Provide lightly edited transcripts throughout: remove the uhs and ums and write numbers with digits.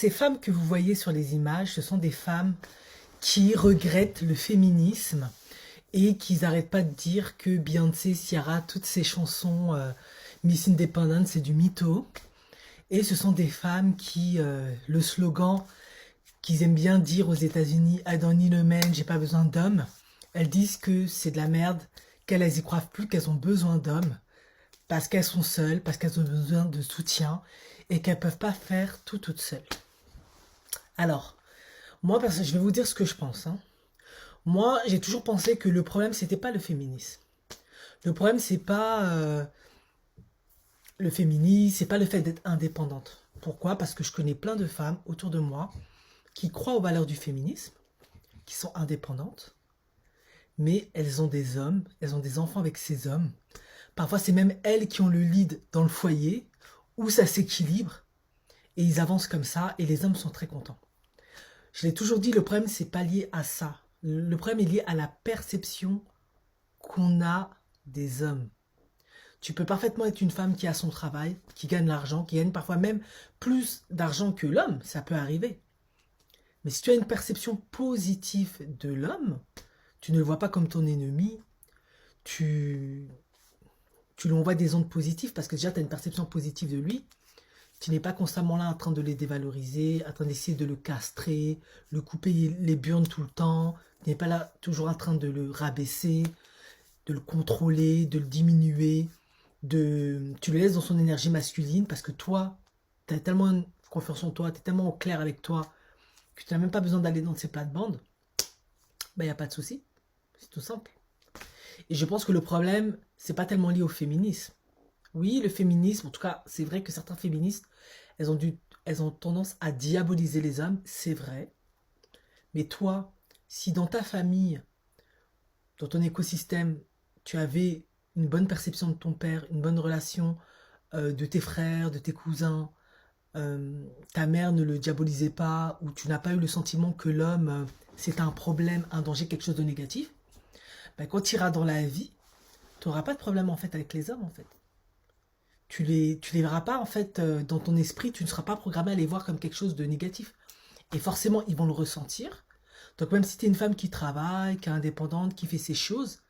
Ces femmes que vous voyez sur les images, ce sont des femmes qui regrettent le féminisme et qui n'arrêtent pas de dire que Beyoncé, Ciara, toutes ces chansons Miss Independent, c'est du mytho. Et ce sont des femmes qui, le slogan qu'ils aiment bien dire aux États-Unis, I don't need a man, j'ai pas besoin d'hommes, elles disent que c'est de la merde, qu'elles y croient plus, qu'elles ont besoin d'hommes, parce qu'elles sont seules, parce qu'elles ont besoin de soutien et qu'elles peuvent pas faire tout toutes seules. Alors, moi, je vais vous dire ce que je pense, hein. Moi, j'ai toujours pensé que le problème, c'était pas le féminisme. Le problème, c'est pas le féminisme, c'est pas le fait d'être indépendante. Pourquoi? Parce que je connais plein de femmes autour de moi qui croient aux valeurs du féminisme, qui sont indépendantes, mais elles ont des hommes, elles ont des enfants avec ces hommes. Parfois, c'est même elles qui ont le lead dans le foyer, où ça s'équilibre, et ils avancent comme ça, et les hommes sont très contents. Je l'ai toujours dit, le problème, c'est pas lié à ça. Le problème est lié à la perception qu'on a des hommes. Tu peux parfaitement être une femme qui a son travail, qui gagne l'argent, qui gagne parfois même plus d'argent que l'homme, ça peut arriver. Mais si tu as une perception positive de l'homme, tu ne le vois pas comme ton ennemi, tu, tu lui envoies des ondes positives parce que déjà tu as une perception positive de lui. Tu n'es pas constamment là en train de les dévaloriser, en train d'essayer de le castrer, le couper les burnes tout le temps. Tu n'es pas là toujours en train de le rabaisser, de le contrôler, de le diminuer. Tu le laisses dans son énergie masculine parce que toi, tu as tellement confiance en toi, tu es tellement au clair avec toi que tu n'as même pas besoin d'aller dans ces plates-bandes. Ben, il n'y a pas de souci. C'est tout simple. Et je pense que le problème, c'est pas tellement lié au féminisme. Oui, le féminisme, en tout cas, c'est vrai que certains féministes, elles ont tendance à diaboliser les hommes, c'est vrai. Mais toi, si dans ta famille, dans ton écosystème, tu avais une bonne perception de ton père, une bonne relation de tes frères, de tes cousins, ta mère ne le diabolisait pas, ou tu n'as pas eu le sentiment que l'homme, c'est un problème, un danger, quelque chose de négatif, ben, quand tu iras dans la vie, tu n'auras pas de problème en fait avec les hommes en fait. Tu les verras pas en fait dans ton esprit, tu ne seras pas programmé à les voir comme quelque chose de négatif. Et forcément, ils vont le ressentir. Donc même si tu es une femme qui travaille, qui est indépendante, qui fait ses choses,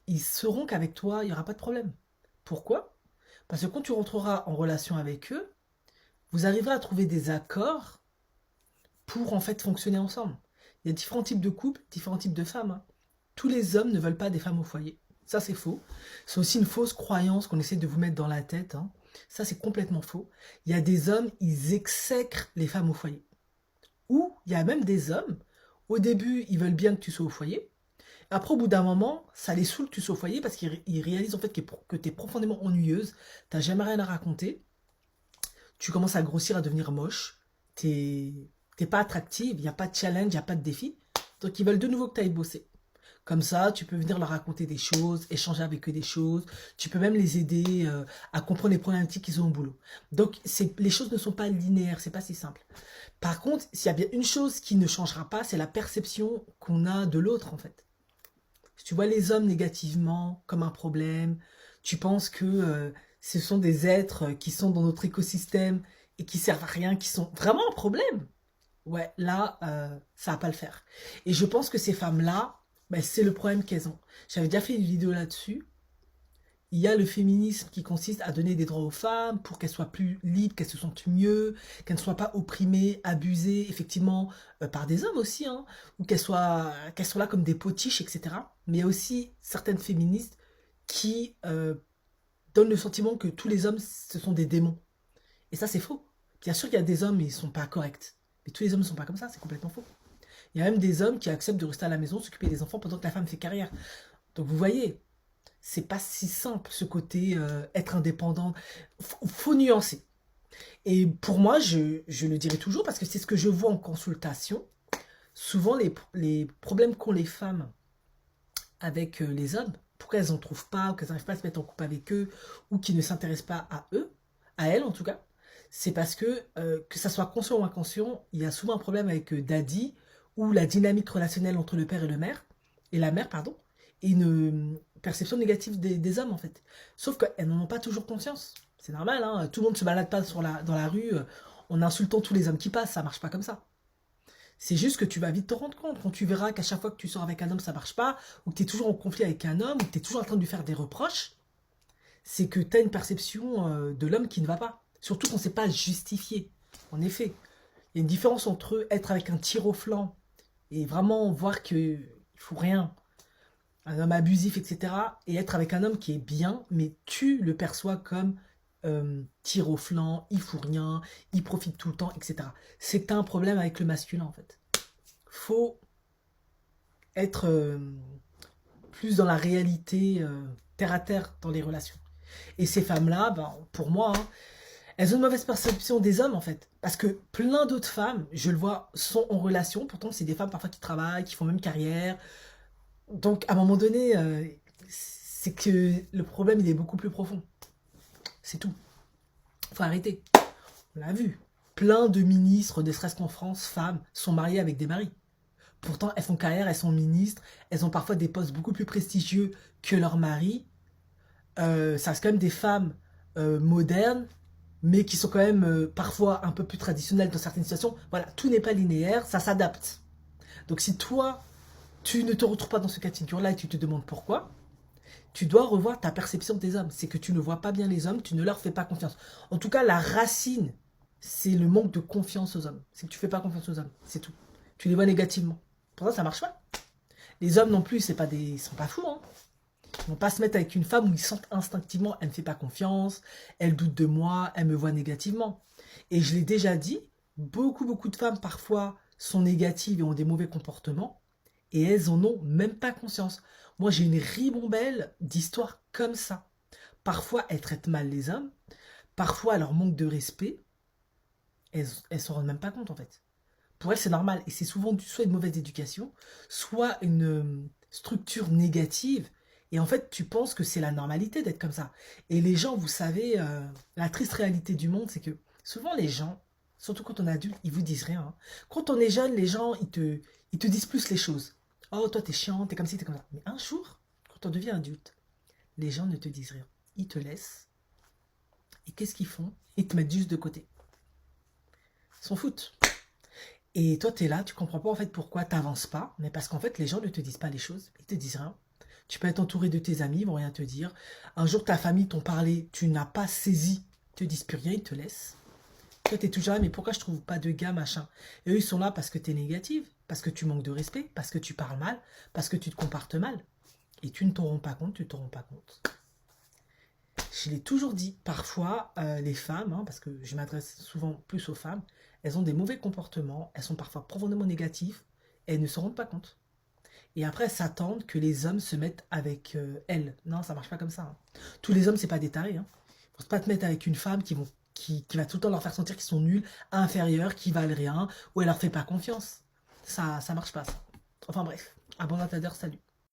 ils sauront qu'avec toi, il n'y aura pas de problème. Pourquoi? Parce que quand tu rentreras en relation avec eux, vous arriverez à trouver des accords pour en fait fonctionner ensemble. Il y a différents types de couples, différents types de femmes, hein. Tous les hommes ne veulent pas des femmes au foyer. Ça, c'est faux. C'est aussi une fausse croyance qu'on essaie de vous mettre dans la tête, hein. Ça, c'est complètement faux. Il y a des hommes, ils exècrent les femmes au foyer. Ou il y a même des hommes, au début, ils veulent bien que tu sois au foyer. Après, au bout d'un moment, ça les saoule que tu sois au foyer parce qu'ils réalisent en fait que tu es profondément ennuyeuse, tu n'as jamais rien à raconter, tu commences à grossir, à devenir moche, t'es pas attractive, il n'y a pas de challenge, il n'y a pas de défi. Donc ils veulent de nouveau que tu ailles bosser. Comme ça, tu peux venir leur raconter des choses, échanger avec eux des choses. Tu peux même les aider à comprendre les problématiques qu'ils ont au boulot. Donc, les choses ne sont pas linéaires, c'est pas si simple. Par contre, s'il y a bien une chose qui ne changera pas, c'est la perception qu'on a de l'autre, en fait. Si tu vois les hommes négativement, comme un problème, tu penses que ce sont des êtres qui sont dans notre écosystème et qui servent à rien, qui sont vraiment un problème. Ouais, là, ça va pas le faire. Et je pense que ces femmes-là, ben, c'est le problème qu'elles ont. J'avais déjà fait une vidéo là-dessus. Il y a le féminisme qui consiste à donner des droits aux femmes pour qu'elles soient plus libres, qu'elles se sentent mieux, qu'elles ne soient pas opprimées, abusées, effectivement, par des hommes aussi, hein, ou qu'elles soient là comme des potiches, etc. Mais il y a aussi certaines féministes qui donnent le sentiment que tous les hommes, ce sont des démons. Et ça, c'est faux. Bien sûr qu'il y a des hommes, ils ne sont pas corrects. Mais tous les hommes ne sont pas comme ça, c'est complètement faux. Il y a même des hommes qui acceptent de rester à la maison, s'occuper des enfants pendant que la femme fait carrière. Donc vous voyez, c'est pas si simple ce côté être indépendant. Faut nuancer. Et pour moi, je le dirai toujours parce que c'est ce que je vois en consultation. Souvent, les problèmes qu'ont les femmes avec les hommes, pourquoi elles n'en trouvent pas, ou qu'elles n'arrivent pas à se mettre en couple avec eux, ou qui ne s'intéressent pas à eux, à elles en tout cas, c'est parce que ça soit conscient ou inconscient, il y a souvent un problème avec Daddy, ou la dynamique relationnelle entre le père et la mère, pardon, et une perception négative des hommes en fait. Sauf qu'elles n'en ont pas toujours conscience. C'est normal, hein, tout le monde ne se balade pas dans la rue en insultant tous les hommes qui passent, ça marche pas comme ça. C'est juste que tu vas vite te rendre compte quand tu verras qu'à chaque fois que tu sors avec un homme, ça marche pas, ou que tu es toujours en conflit avec un homme, ou que tu es toujours en train de lui faire des reproches, c'est que tu as une perception de l'homme qui ne va pas. Surtout qu'on ne sait pas justifier. En effet, il y a une différence entre être avec un tir au flanc et vraiment voir qu'il ne faut rien, un homme abusif, etc., et être avec un homme qui est bien, mais tu le perçois comme tir au flanc, il fout rien, il profite tout le temps, etc. C'est un problème avec le masculin, en fait. Faut être plus dans la réalité, terre à terre dans les relations. Et ces femmes-là, ben, pour moi, hein, elles ont une mauvaise perception des hommes, en fait. Parce que plein d'autres femmes, je le vois, sont en relation. Pourtant, c'est des femmes parfois qui travaillent, qui font même carrière. Donc, à un moment donné, c'est que le problème, il est beaucoup plus profond. C'est tout. Faut arrêter. On l'a vu. Plein de ministres, ne serait-ce qu'en France, femmes, sont mariées avec des maris. Pourtant, elles font carrière, elles sont ministres, elles ont parfois des postes beaucoup plus prestigieux que leur mari. Ça reste quand même des femmes modernes, mais qui sont quand même parfois un peu plus traditionnelles dans certaines situations. Voilà, tout n'est pas linéaire, ça s'adapte. Donc si toi, tu ne te retrouves pas dans ce cas de figure-là et tu te demandes pourquoi, tu dois revoir ta perception des hommes. C'est que tu ne vois pas bien les hommes, tu ne leur fais pas confiance. En tout cas, la racine, c'est le manque de confiance aux hommes. C'est que tu ne fais pas confiance aux hommes, c'est tout. Tu les vois négativement. Pour ça, ça marche pas. Les hommes non plus, ils sont pas fous. Hein. Ils vont pas se mettre avec une femme où ils sentent instinctivement, elle ne me fait pas confiance, elle doute de moi, elle me voit négativement. Et je l'ai déjà dit, beaucoup de femmes parfois sont négatives et ont des mauvais comportements, et elles en ont même pas conscience. Moi, j'ai une ribambelle d'histoires comme ça. Parfois, elles traitent mal les hommes, parfois, leur manque de respect, elles s'en rendent même pas compte en fait. Pour elles, c'est normal, et c'est souvent soit une mauvaise éducation, soit une structure négative. Et en fait, tu penses que c'est la normalité d'être comme ça. Et les gens, vous savez, la triste réalité du monde, c'est que souvent les gens, surtout quand on est adulte, ils vous disent rien. Hein. Quand on est jeune, les gens, ils te disent plus les choses. Oh, toi, t'es chiant, t'es comme ci, t'es comme ça. Mais un jour, quand on devient adulte, les gens ne te disent rien. Ils te laissent. Et qu'est-ce qu'ils font? Ils te mettent juste de côté. Ils s'en foutent. Et toi, t'es là, tu comprends pas en fait pourquoi t'avances pas. Mais parce qu'en fait, les gens ne te disent pas les choses. Ils te disent rien. Tu peux être entouré de tes amis, ils vont rien te dire. Un jour, ta famille t'ont parlé, tu n'as pas saisi, ils te disent plus rien, ils te laissent. Toi, t'es toujours là, mais pourquoi je trouve pas de gars, machin? Et eux, ils sont là parce que t'es négative, parce que tu manques de respect, parce que tu parles mal, parce que tu te comportes mal. Et tu ne t'en rends pas compte, tu ne t'en rends pas compte. Je l'ai toujours dit, parfois, les femmes, hein, parce que je m'adresse souvent plus aux femmes, elles ont des mauvais comportements, elles sont parfois profondément négatives, et elles ne se rendent pas compte. Et après, elles s'attendent que les hommes se mettent avec elles. Non, ça marche pas comme ça. Hein. Tous les hommes, c'est pas des tarés. Hein. Faut pas te mettre avec une femme qui va tout le temps leur faire sentir qu'ils sont nuls, inférieurs, qu'ils valent rien, ou elle leur fait pas confiance. Ça marche pas, ça. Enfin bref, à bon entendeur, salut.